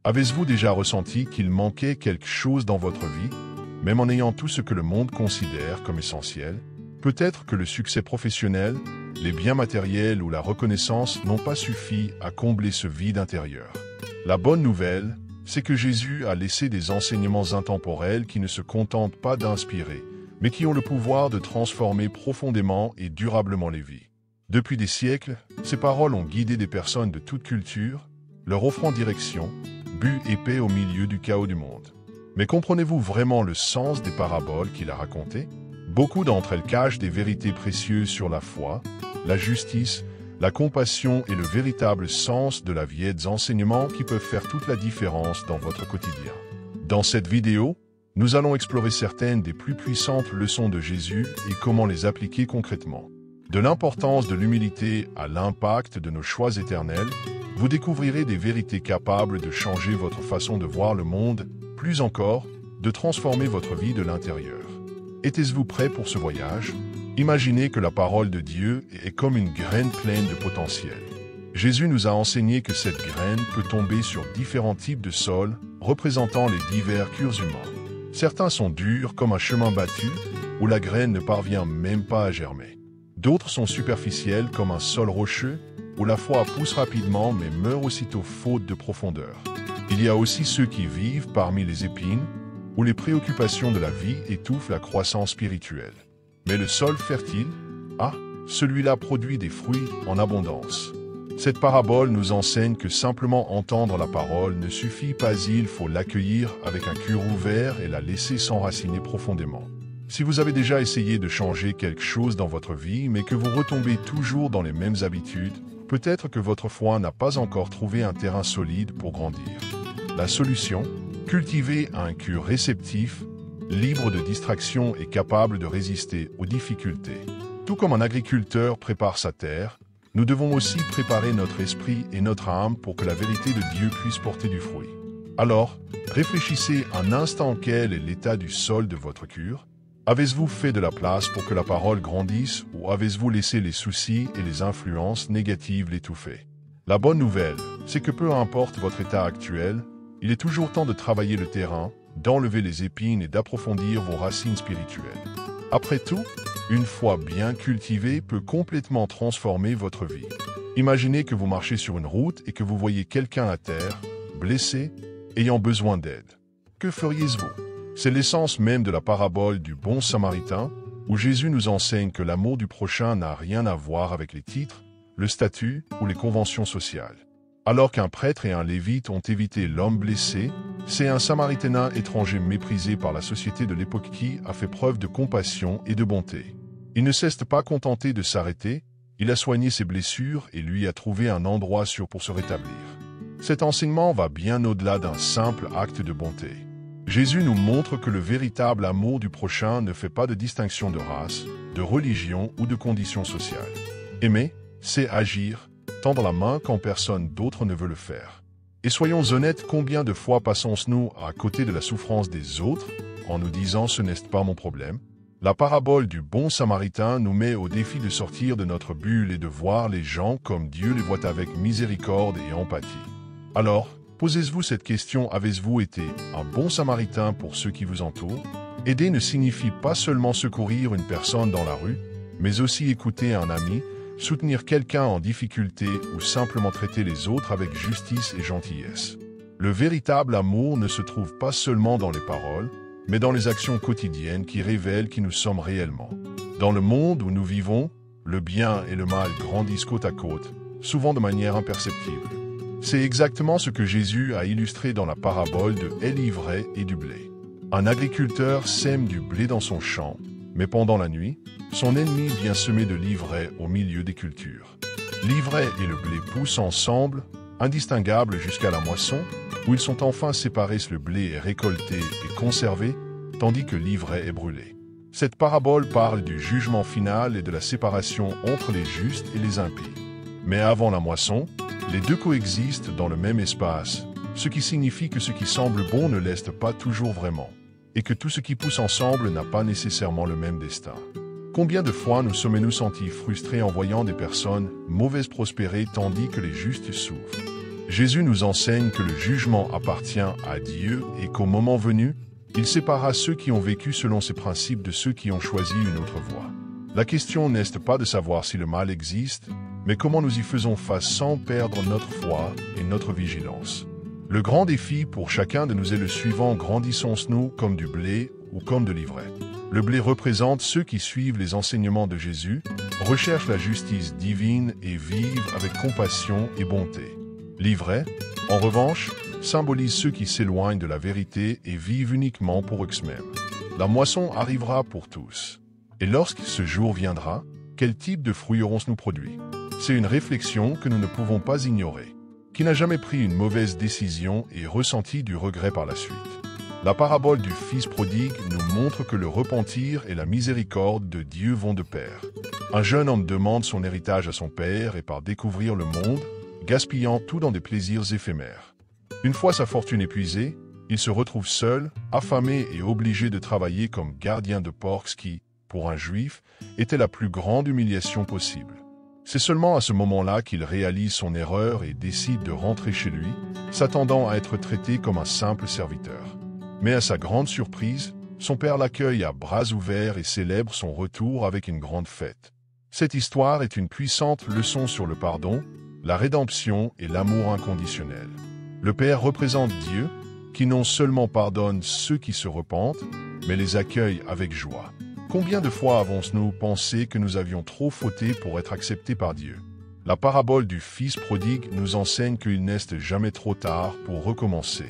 Avez-vous déjà ressenti qu'il manquait quelque chose dans votre vie, même en ayant tout ce que le monde considère comme essentiel? Peut-être que le succès professionnel, les biens matériels ou la reconnaissance n'ont pas suffi à combler ce vide intérieur. La bonne nouvelle, c'est que Jésus a laissé des enseignements intemporels qui ne se contentent pas d'inspirer, mais qui ont le pouvoir de transformer profondément et durablement les vies. Depuis des siècles, ces paroles ont guidé des personnes de toute culture, leur offrant direction, but et paix au milieu du chaos du monde. Mais comprenez-vous vraiment le sens des paraboles qu'il a racontées? Beaucoup d'entre elles cachent des vérités précieuses sur la foi, la justice, la compassion et le véritable sens de la vie, des enseignements qui peuvent faire toute la différence dans votre quotidien. Dans cette vidéo, nous allons explorer certaines des plus puissantes leçons de Jésus et comment les appliquer concrètement. De l'importance de l'humilité à l'impact de nos choix éternels, vous découvrirez des vérités capables de changer votre façon de voir le monde, plus encore, de transformer votre vie de l'intérieur. Êtes-vous prêt pour ce voyage? Imaginez que la parole de Dieu est comme une graine pleine de potentiel. Jésus nous a enseigné que cette graine peut tomber sur différents types de sols, représentant les divers cœurs humains. Certains sont durs comme un chemin battu, où la graine ne parvient même pas à germer. D'autres sont superficiels comme un sol rocheux, où la foi pousse rapidement mais meurt aussitôt faute de profondeur. Il y a aussi ceux qui vivent parmi les épines, où les préoccupations de la vie étouffent la croissance spirituelle. Mais le sol fertile, celui-là produit des fruits en abondance. Cette parabole nous enseigne que simplement entendre la parole ne suffit pas, il faut l'accueillir avec un cœur ouvert et la laisser s'enraciner profondément. Si vous avez déjà essayé de changer quelque chose dans votre vie mais que vous retombez toujours dans les mêmes habitudes, peut-être que votre foi n'a pas encore trouvé un terrain solide pour grandir. La solution? Cultiver un cœur réceptif, libre de distractions et capable de résister aux difficultés. Tout comme un agriculteur prépare sa terre, nous devons aussi préparer notre esprit et notre âme pour que la vérité de Dieu puisse porter du fruit. Alors, réfléchissez un instant quel est l'état du sol de votre cœur. Avez-vous fait de la place pour que la parole grandisse ou avez-vous laissé les soucis et les influences négatives l'étouffer? La bonne nouvelle, c'est que peu importe votre état actuel, il est toujours temps de travailler le terrain, d'enlever les épines et d'approfondir vos racines spirituelles. Après tout, une foi bien cultivée peut complètement transformer votre vie. Imaginez que vous marchez sur une route et que vous voyez quelqu'un à terre, blessé, ayant besoin d'aide. Que feriez-vous? C'est l'essence même de la parabole du bon samaritain, où Jésus nous enseigne que l'amour du prochain n'a rien à voir avec les titres, le statut ou les conventions sociales. Alors qu'un prêtre et un lévite ont évité l'homme blessé, c'est un samaritain étranger méprisé par la société de l'époque qui a fait preuve de compassion et de bonté. Il ne s'est pas contenté de s'arrêter, il a soigné ses blessures et lui a trouvé un endroit sûr pour se rétablir. Cet enseignement va bien au-delà d'un simple acte de bonté. Jésus nous montre que le véritable amour du prochain ne fait pas de distinction de race, de religion ou de condition sociale. Aimer, c'est agir, tendre la main quand personne d'autre ne veut le faire. Et soyons honnêtes, combien de fois passons-nous à côté de la souffrance des autres en nous disant « ce n'est pas mon problème ». La parabole du bon samaritain nous met au défi de sortir de notre bulle et de voir les gens comme Dieu les voit avec miséricorde et empathie. Alors, posez-vous cette question, avez-vous été un bon samaritain pour ceux qui vous entourent? Aider ne signifie pas seulement secourir une personne dans la rue, mais aussi écouter un ami, soutenir quelqu'un en difficulté ou simplement traiter les autres avec justice et gentillesse. Le véritable amour ne se trouve pas seulement dans les paroles, mais dans les actions quotidiennes qui révèlent qui nous sommes réellement. Dans le monde où nous vivons, le bien et le mal grandissent côte à côte, souvent de manière imperceptible. C'est exactement ce que Jésus a illustré dans la parabole de l'ivraie et du blé. Un agriculteur sème du blé dans son champ, mais pendant la nuit, son ennemi vient semer de l'ivraie au milieu des cultures. L'ivraie et le blé poussent ensemble, indistinguables jusqu'à la moisson, où ils sont enfin séparés, le blé est récolté et conservé, tandis que l'ivraie est brûlée. Cette parabole parle du jugement final et de la séparation entre les justes et les impies. Mais avant la moisson, les deux coexistent dans le même espace, ce qui signifie que ce qui semble bon ne l'est pas toujours vraiment, et que tout ce qui pousse ensemble n'a pas nécessairement le même destin. Combien de fois nous sommes-nous sentis frustrés en voyant des personnes mauvaises prospérer tandis que les justes souffrent? Jésus nous enseigne que le jugement appartient à Dieu et qu'au moment venu, il séparera ceux qui ont vécu selon ses principes de ceux qui ont choisi une autre voie. La question n'est pas de savoir si le mal existe, mais comment nous y faisons face sans perdre notre foi et notre vigilance. Le grand défi pour chacun de nous est le suivant: grandissons-nous comme du blé ou comme de l'ivraie? Le blé représente ceux qui suivent les enseignements de Jésus, recherchent la justice divine et vivent avec compassion et bonté. L'ivraie, en revanche, symbolise ceux qui s'éloignent de la vérité et vivent uniquement pour eux-mêmes. La moisson arrivera pour tous. Et lorsque ce jour viendra, quel type de fruits aurons-nous produit? C'est une réflexion que nous ne pouvons pas ignorer. Qui n'a jamais pris une mauvaise décision et ressenti du regret par la suite? La parabole du Fils prodigue nous montre que le repentir et la miséricorde de Dieu vont de pair. Un jeune homme demande son héritage à son père et part découvrir le monde, gaspillant tout dans des plaisirs éphémères. Une fois sa fortune épuisée, il se retrouve seul, affamé et obligé de travailler comme gardien de porcs, ce qui, pour un juif, était la plus grande humiliation possible. C'est seulement à ce moment-là qu'il réalise son erreur et décide de rentrer chez lui, s'attendant à être traité comme un simple serviteur. Mais à sa grande surprise, son père l'accueille à bras ouverts et célèbre son retour avec une grande fête. Cette histoire est une puissante leçon sur le pardon, la rédemption et l'amour inconditionnel. Le Père représente Dieu, qui non seulement pardonne ceux qui se repentent, mais les accueille avec joie. Combien de fois avons-nous pensé que nous avions trop fauté pour être acceptés par Dieu? La parabole du Fils prodigue nous enseigne qu'il n'est jamais trop tard pour recommencer.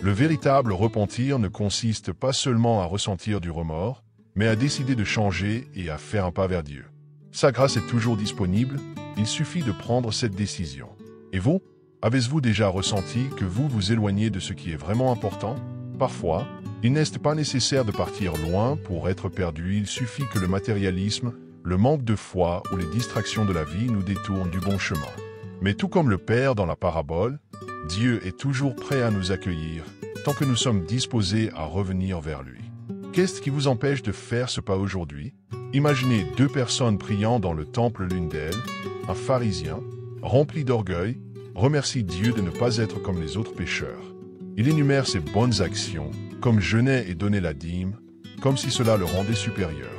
Le véritable repentir ne consiste pas seulement à ressentir du remords, mais à décider de changer et à faire un pas vers Dieu. Sa grâce est toujours disponible, il suffit de prendre cette décision. Et vous, avez-vous déjà ressenti que vous vous éloignez de ce qui est vraiment important? Parfois, il n'est pas nécessaire de partir loin pour être perdu, il suffit que le matérialisme, le manque de foi ou les distractions de la vie nous détournent du bon chemin. Mais tout comme le Père dans la parabole, Dieu est toujours prêt à nous accueillir, tant que nous sommes disposés à revenir vers lui. Qu'est-ce qui vous empêche de faire ce pas aujourd'hui? Imaginez deux personnes priant dans le temple, l'une d'elles, un pharisien, rempli d'orgueil, remercie Dieu de ne pas être comme les autres pécheurs. Il énumère ses bonnes actions, comme jeûner et donner la dîme, comme si cela le rendait supérieur.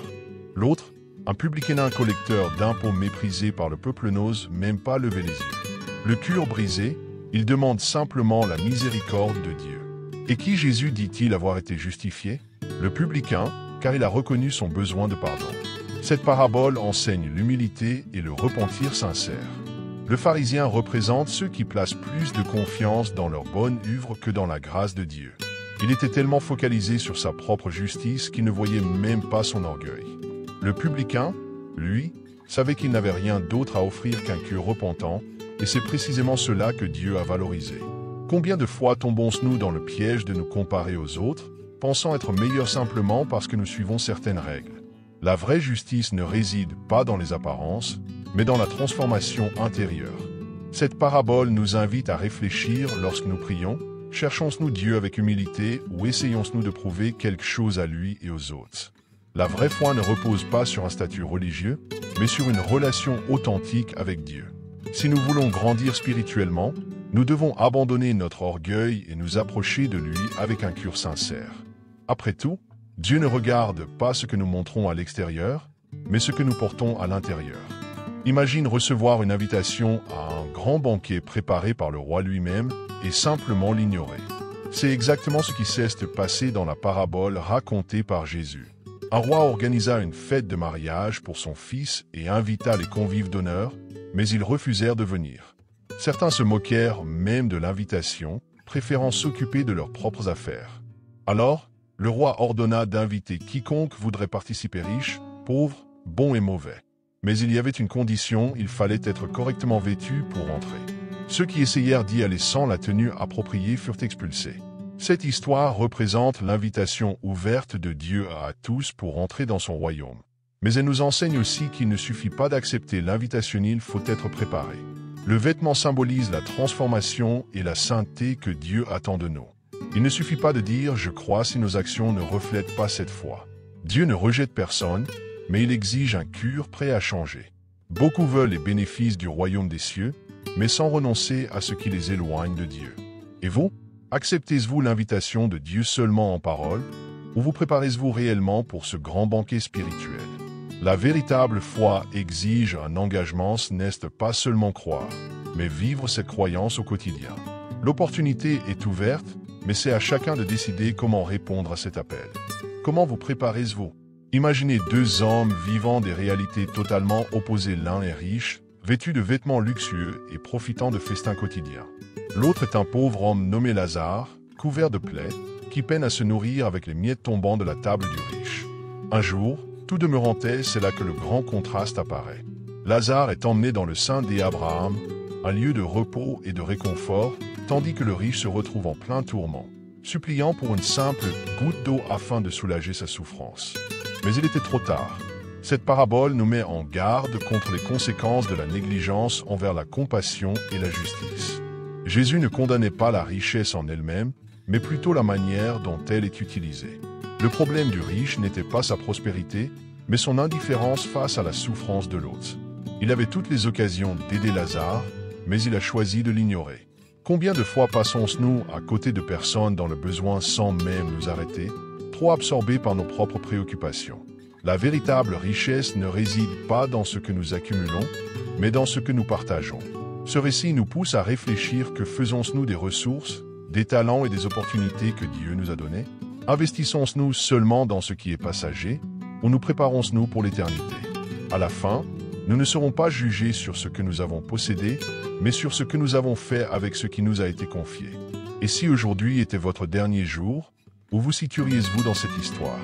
L'autre, un publicain, un collecteur d'impôts méprisé par le peuple, n'ose même pas lever les yeux. Le cœur brisé, il demande simplement la miséricorde de Dieu. Et qui Jésus dit-il avoir été justifié? Le publicain, car il a reconnu son besoin de pardon. Cette parabole enseigne l'humilité et le repentir sincère. Le pharisien représente ceux qui placent plus de confiance dans leur bonne œuvre que dans la grâce de Dieu. Il était tellement focalisé sur sa propre justice qu'il ne voyait même pas son orgueil. Le publicain, lui, savait qu'il n'avait rien d'autre à offrir qu'un cœur repentant, et c'est précisément cela que Dieu a valorisé. Combien de fois tombons-nous dans le piège de nous comparer aux autres, pensant être meilleurs simplement parce que nous suivons certaines règles? La vraie justice ne réside pas dans les apparences, mais dans la transformation intérieure. Cette parabole nous invite à réfléchir lorsque nous prions. Cherchons-nous Dieu avec humilité ou essayons-nous de prouver quelque chose à lui et aux autres? La vraie foi ne repose pas sur un statut religieux, mais sur une relation authentique avec Dieu. Si nous voulons grandir spirituellement, nous devons abandonner notre orgueil et nous approcher de lui avec un cœur sincère. Après tout, Dieu ne regarde pas ce que nous montrons à l'extérieur, mais ce que nous portons à l'intérieur. Imagine recevoir une invitation à un grand banquet préparé par le roi lui-même et simplement l'ignorer. C'est exactement ce qui s'est passé dans la parabole racontée par Jésus. Un roi organisa une fête de mariage pour son fils et invita les convives d'honneur, mais ils refusèrent de venir. Certains se moquèrent même de l'invitation, préférant s'occuper de leurs propres affaires. Alors, le roi ordonna d'inviter quiconque voudrait participer, riche, pauvre, bon et mauvais. Mais il y avait une condition, il fallait être correctement vêtu pour entrer. Ceux qui essayèrent d'y aller sans la tenue appropriée furent expulsés. Cette histoire représente l'invitation ouverte de Dieu à tous pour entrer dans son royaume. Mais elle nous enseigne aussi qu'il ne suffit pas d'accepter l'invitation, il faut être préparé. Le vêtement symbolise la transformation et la sainteté que Dieu attend de nous. Il ne suffit pas de dire « je crois » si nos actions ne reflètent pas cette foi. Dieu ne rejette personne, mais il exige un cœur prêt à changer. Beaucoup veulent les bénéfices du royaume des cieux, mais sans renoncer à ce qui les éloigne de Dieu. Et vous, acceptez-vous l'invitation de Dieu seulement en parole, ou vous préparez-vous réellement pour ce grand banquet spirituel? La véritable foi exige un engagement, ce n'est pas seulement croire, mais vivre cette croyance au quotidien. L'opportunité est ouverte, mais c'est à chacun de décider comment répondre à cet appel. Comment vous préparez-vous? Imaginez deux hommes vivant des réalités totalement opposées. L'un est riche, vêtu de vêtements luxueux et profitant de festins quotidiens. L'autre est un pauvre homme nommé Lazare, couvert de plaies, qui peine à se nourrir avec les miettes tombant de la table du riche. Un jour, tout demeurant tel, c'est là que le grand contraste apparaît. Lazare est emmené dans le sein d'Abraham, un lieu de repos et de réconfort, tandis que le riche se retrouve en plein tourment, suppliant pour une simple goutte d'eau afin de soulager sa souffrance. Mais il était trop tard. Cette parabole nous met en garde contre les conséquences de la négligence envers la compassion et la justice. Jésus ne condamnait pas la richesse en elle-même, mais plutôt la manière dont elle est utilisée. Le problème du riche n'était pas sa prospérité, mais son indifférence face à la souffrance de l'autre. Il avait toutes les occasions d'aider Lazare, mais il a choisi de l'ignorer. Combien de fois passons-nous à côté de personnes dans le besoin sans même nous arrêter, trop absorbés par nos propres préoccupations? La véritable richesse ne réside pas dans ce que nous accumulons, mais dans ce que nous partageons. Ce récit nous pousse à réfléchir: que faisons-nous des ressources, des talents et des opportunités que Dieu nous a donnés? Investissons-nous seulement dans ce qui est passager, ou nous préparons-nous pour l'éternité? À la fin, nous ne serons pas jugés sur ce que nous avons possédé, mais sur ce que nous avons fait avec ce qui nous a été confié. Et si aujourd'hui était votre dernier jour, où vous situeriez-vous dans cette histoire?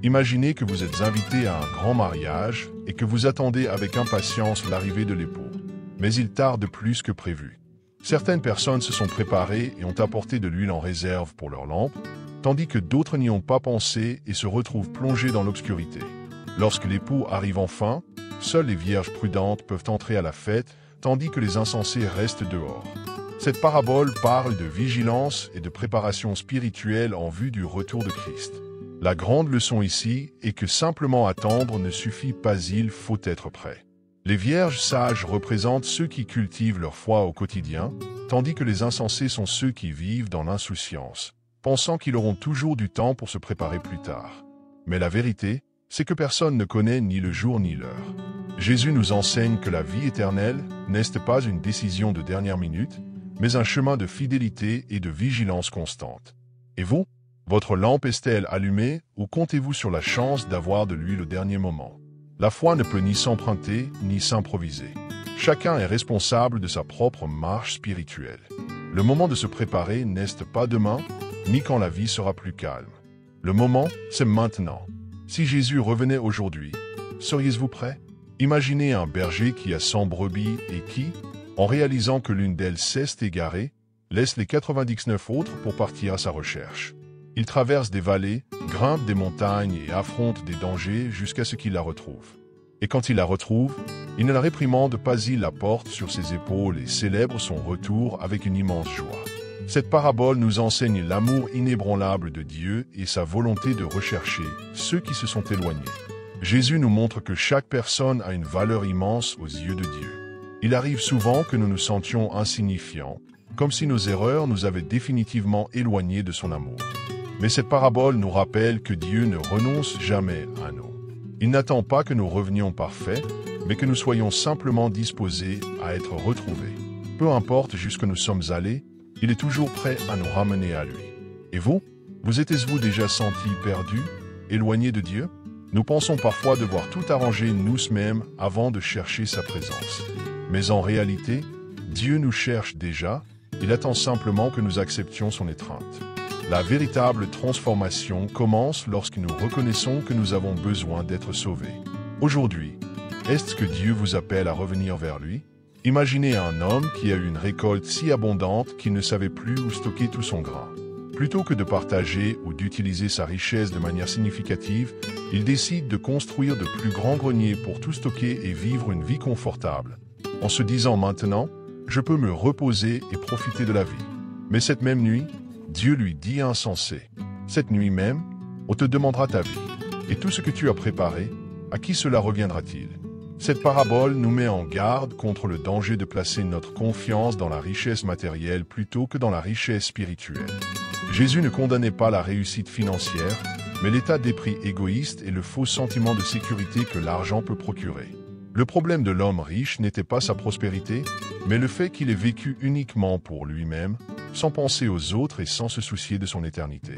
Imaginez que vous êtes invité à un grand mariage et que vous attendez avec impatience l'arrivée de l'époux. Mais il tarde plus que prévu. Certaines personnes se sont préparées et ont apporté de l'huile en réserve pour leurs lampes, tandis que d'autres n'y ont pas pensé et se retrouvent plongés dans l'obscurité. Lorsque l'époux arrive enfin, seules les vierges prudentes peuvent entrer à la fête, tandis que les insensés restent dehors. Cette parabole parle de vigilance et de préparation spirituelle en vue du retour de Christ. La grande leçon ici est que simplement attendre ne suffit pas, il faut être prêt. Les vierges sages représentent ceux qui cultivent leur foi au quotidien, tandis que les insensés sont ceux qui vivent dans l'insouciance, pensant qu'ils auront toujours du temps pour se préparer plus tard. Mais la vérité, c'est que personne ne connaît ni le jour ni l'heure. Jésus nous enseigne que la vie éternelle n'est pas une décision de dernière minute, mais un chemin de fidélité et de vigilance constante. Et vous, votre lampe est-elle allumée ou comptez-vous sur la chance d'avoir de l'huile au dernier moment? La foi ne peut ni s'emprunter ni s'improviser. Chacun est responsable de sa propre marche spirituelle. Le moment de se préparer n'est pas demain, ni quand la vie sera plus calme. Le moment, c'est maintenant. Si Jésus revenait aujourd'hui, seriez-vous prêt? Imaginez un berger qui a 100 brebis et qui, en réalisant que l'une d'elles s'est égarée, laisse les 99 autres pour partir à sa recherche. Il traverse des vallées, grimpe des montagnes et affronte des dangers jusqu'à ce qu'il la retrouve. Et quand il la retrouve, il ne la réprimande pas, il la porte sur ses épaules et célèbre son retour avec une immense joie. Cette parabole nous enseigne l'amour inébranlable de Dieu et sa volonté de rechercher ceux qui se sont éloignés. Jésus nous montre que chaque personne a une valeur immense aux yeux de Dieu. Il arrive souvent que nous nous sentions insignifiants, comme si nos erreurs nous avaient définitivement éloignés de son amour. Mais cette parabole nous rappelle que Dieu ne renonce jamais à nous. Il n'attend pas que nous revenions parfaits, mais que nous soyons simplement disposés à être retrouvés. Peu importe jusqu'où nous sommes allés, il est toujours prêt à nous ramener à lui. Et vous êtes-vous déjà senti perdu, éloigné de Dieu? Nous pensons parfois devoir tout arranger nous-mêmes avant de chercher sa présence. Mais en réalité, Dieu nous cherche déjà, il attend simplement que nous acceptions son étreinte. La véritable transformation commence lorsque nous reconnaissons que nous avons besoin d'être sauvés. Aujourd'hui, est-ce que Dieu vous appelle à revenir vers lui? Imaginez un homme qui a eu une récolte si abondante qu'il ne savait plus où stocker tout son grain. Plutôt que de partager ou d'utiliser sa richesse de manière significative, il décide de construire de plus grands greniers pour tout stocker et vivre une vie confortable, en se disant maintenant, je peux me reposer et profiter de la vie. Mais cette même nuit, Dieu lui dit insensé, cette nuit même, on te demandera ta vie. Et tout ce que tu as préparé, à qui cela reviendra-t-il? Cette parabole nous met en garde contre le danger de placer notre confiance dans la richesse matérielle plutôt que dans la richesse spirituelle. Jésus ne condamnait pas la réussite financière, mais l'état d'esprit égoïste et le faux sentiment de sécurité que l'argent peut procurer. Le problème de l'homme riche n'était pas sa prospérité, mais le fait qu'il ait vécu uniquement pour lui-même, sans penser aux autres et sans se soucier de son éternité.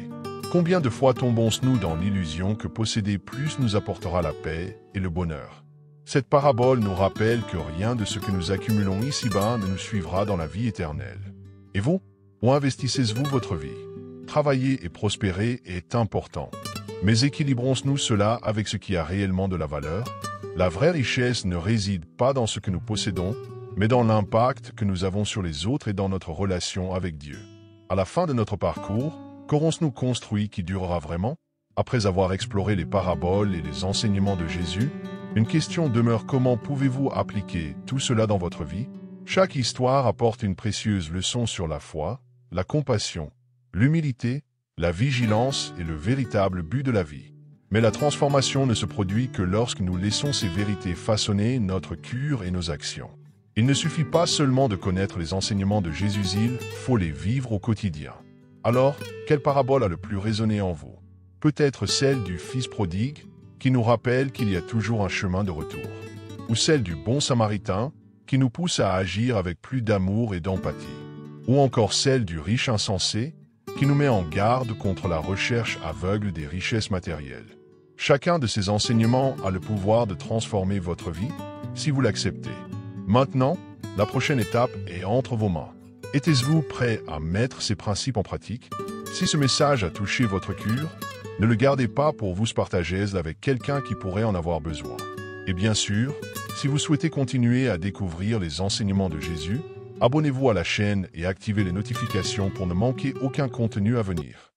Combien de fois tombons-nous dans l'illusion que posséder plus nous apportera la paix et le bonheur? Cette parabole nous rappelle que rien de ce que nous accumulons ici-bas ne nous suivra dans la vie éternelle. Et vous, où investissez-vous votre vie? Travailler et prospérer est important. Mais équilibrons-nous cela avec ce qui a réellement de la valeur? La vraie richesse ne réside pas dans ce que nous possédons, mais dans l'impact que nous avons sur les autres et dans notre relation avec Dieu. À la fin de notre parcours, qu'aurons-nous construit qui durera vraiment? Après avoir exploré les paraboles et les enseignements de Jésus, une question demeure: comment pouvez-vous appliquer tout cela dans votre vie? Chaque histoire apporte une précieuse leçon sur la foi, la compassion, l'humilité, la vigilance et le véritable but de la vie. Mais la transformation ne se produit que lorsque nous laissons ces vérités façonner notre cœur et nos actions. Il ne suffit pas seulement de connaître les enseignements de Jésus, il faut les vivre au quotidien. Alors, quelle parabole a le plus résonné en vous? Peut-être celle du Fils prodigue, qui nous rappelle qu'il y a toujours un chemin de retour. Ou celle du bon Samaritain, qui nous pousse à agir avec plus d'amour et d'empathie. Ou encore celle du riche insensé, qui nous met en garde contre la recherche aveugle des richesses matérielles. Chacun de ces enseignements a le pouvoir de transformer votre vie, si vous l'acceptez. Maintenant, la prochaine étape est entre vos mains. Êtes-vous prêt à mettre ces principes en pratique? Si ce message a touché votre cœur, ne le gardez pas pour vous partager avec quelqu'un qui pourrait en avoir besoin. Et bien sûr, si vous souhaitez continuer à découvrir les enseignements de Jésus, abonnez-vous à la chaîne et activez les notifications pour ne manquer aucun contenu à venir.